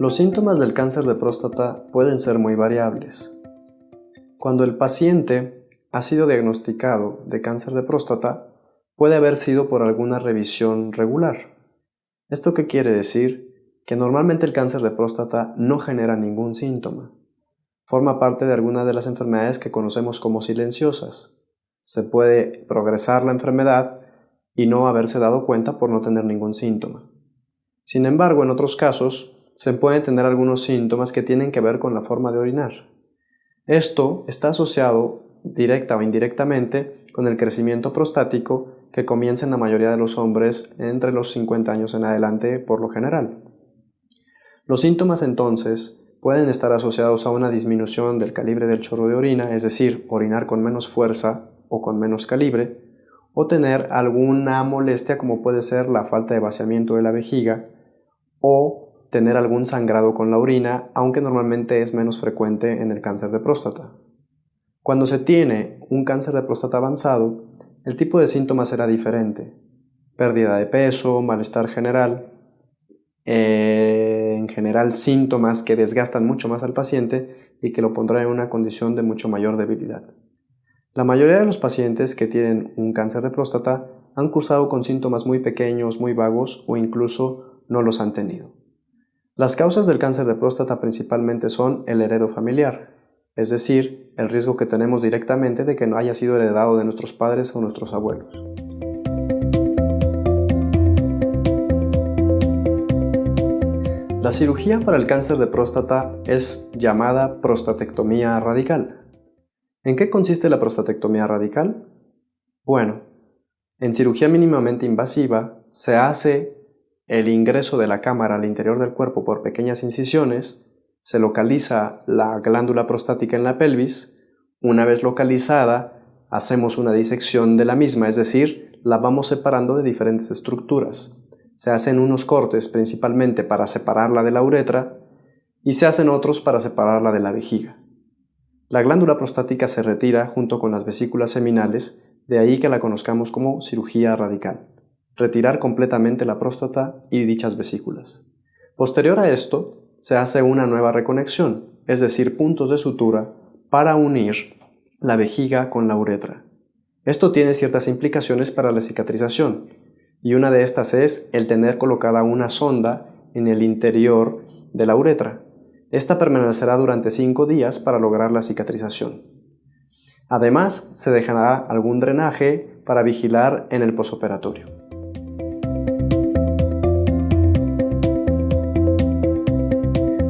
Los síntomas del cáncer de próstata pueden ser muy variables. Cuando el paciente ha sido diagnosticado de cáncer de próstata, puede haber sido por alguna revisión regular. ¿Esto qué quiere decir? Que normalmente el cáncer de próstata no genera ningún síntoma. Forma parte de alguna de las enfermedades que conocemos como silenciosas. Se puede progresar la enfermedad y no haberse dado cuenta por no tener ningún síntoma. Sin embargo, en otros casos, se pueden tener algunos síntomas que tienen que ver con la forma de orinar. Esto está asociado directa o indirectamente con el crecimiento prostático que comienza en la mayoría de los hombres entre los 50 años en adelante por lo general. Los síntomas entonces pueden estar asociados a una disminución del calibre del chorro de orina, es decir, orinar con menos fuerza o con menos calibre, o tener alguna molestia como puede ser la falta de vaciamiento de la vejiga o tener algún sangrado con la orina, aunque normalmente es menos frecuente en el cáncer de próstata. Cuando se tiene un cáncer de próstata avanzado, el tipo de síntomas será diferente. Pérdida de peso, malestar general, en general síntomas que desgastan mucho más al paciente y que lo pondrán en una condición de mucho mayor debilidad. La mayoría de los pacientes que tienen un cáncer de próstata han cursado con síntomas muy pequeños, muy vagos o incluso no los han tenido. Las causas del cáncer de próstata principalmente son el heredo familiar, es decir, el riesgo que tenemos directamente de que no haya sido heredado de nuestros padres o nuestros abuelos. La cirugía para el cáncer de próstata es llamada prostatectomía radical. ¿En qué consiste la prostatectomía radical? Bueno, en cirugía mínimamente invasiva se hace el ingreso de la cámara al interior del cuerpo por pequeñas incisiones, se localiza la glándula prostática en la pelvis. Una vez localizada, hacemos una disección de la misma, es decir, la vamos separando de diferentes estructuras. Se hacen unos cortes principalmente para separarla de la uretra y se hacen otros para separarla de la vejiga. La glándula prostática se retira junto con las vesículas seminales, de ahí que la conozcamos como cirugía radical. Retirar completamente la próstata y dichas vesículas. Posterior a esto, se hace una nueva reconexión, es decir, puntos de sutura para unir la vejiga con la uretra. Esto tiene ciertas implicaciones para la cicatrización, y una de estas es el tener colocada una sonda en el interior de la uretra. Esta permanecerá durante 5 días para lograr la cicatrización. Además, se dejará algún drenaje para vigilar en el posoperatorio.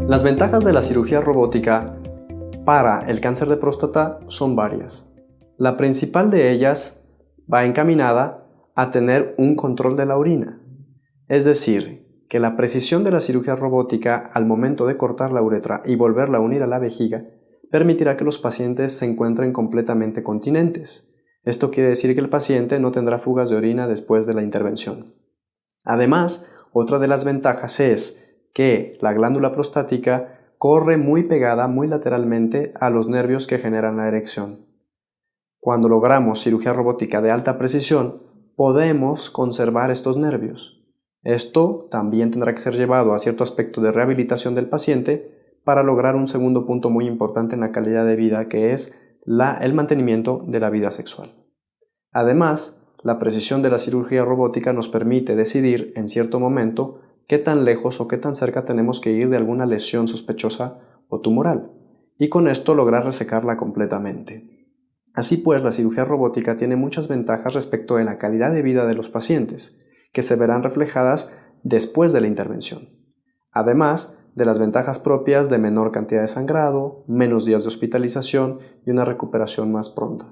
Las ventajas de la cirugía robótica para el cáncer de próstata son varias. La principal de ellas va encaminada a tener un control de la orina, es decir, que la precisión de la cirugía robótica al momento de cortar la uretra y volverla a unir a la vejiga permitirá que los pacientes se encuentren completamente continentes. Esto quiere decir que el paciente no tendrá fugas de orina después de la intervención. Además, otra de las ventajas es que la glándula prostática corre muy pegada, muy lateralmente a los nervios que generan la erección. Cuando logramos cirugía robótica de alta precisión, podemos conservar estos nervios. Esto también tendrá que ser llevado a cierto aspecto de rehabilitación del paciente para lograr un segundo punto muy importante en la calidad de vida, que es el mantenimiento de la vida sexual. Además, la precisión de la cirugía robótica nos permite decidir en cierto momento qué tan lejos o qué tan cerca tenemos que ir de alguna lesión sospechosa o tumoral, y con esto lograr resecarla completamente. Así pues, la cirugía robótica tiene muchas ventajas respecto de la calidad de vida de los pacientes, que se verán reflejadas después de la intervención. Además de las ventajas propias de menor cantidad de sangrado, menos días de hospitalización y una recuperación más pronta.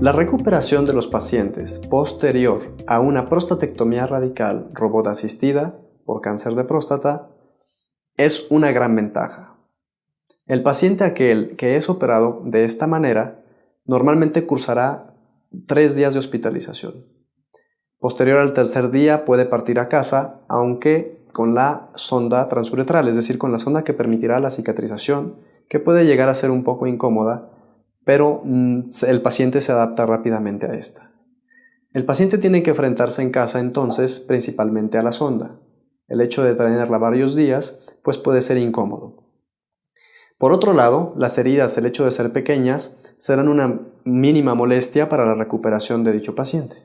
La recuperación de los pacientes posterior a una prostatectomía radical robot asistida por cáncer de próstata es una gran ventaja. El paciente aquel que es operado de esta manera normalmente cursará 3 días de hospitalización. Posterior al tercer día puede partir a casa, aunque con la sonda transuretral, es decir, con la sonda que permitirá la cicatrización, que puede llegar a ser un poco incómoda, pero el paciente se adapta rápidamente a esta. El paciente tiene que enfrentarse en casa entonces principalmente a la sonda. El hecho de tenerla varios días pues puede ser incómodo. Por otro lado, las heridas, el hecho de ser pequeñas, serán una mínima molestia para la recuperación de dicho paciente.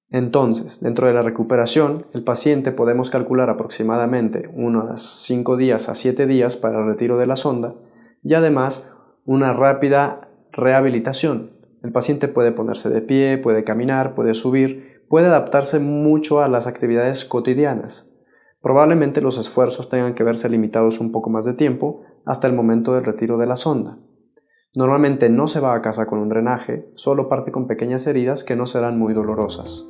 Entonces, dentro de la recuperación, el paciente podemos calcular aproximadamente unos 5 días a 7 días para el retiro de la sonda y además una rápida rehabilitación. El paciente puede ponerse de pie, puede caminar, puede subir, puede adaptarse mucho a las actividades cotidianas. Probablemente los esfuerzos tengan que verse limitados un poco más de tiempo hasta el momento del retiro de la sonda. Normalmente no se va a casa con un drenaje, solo parte con pequeñas heridas que no serán muy dolorosas.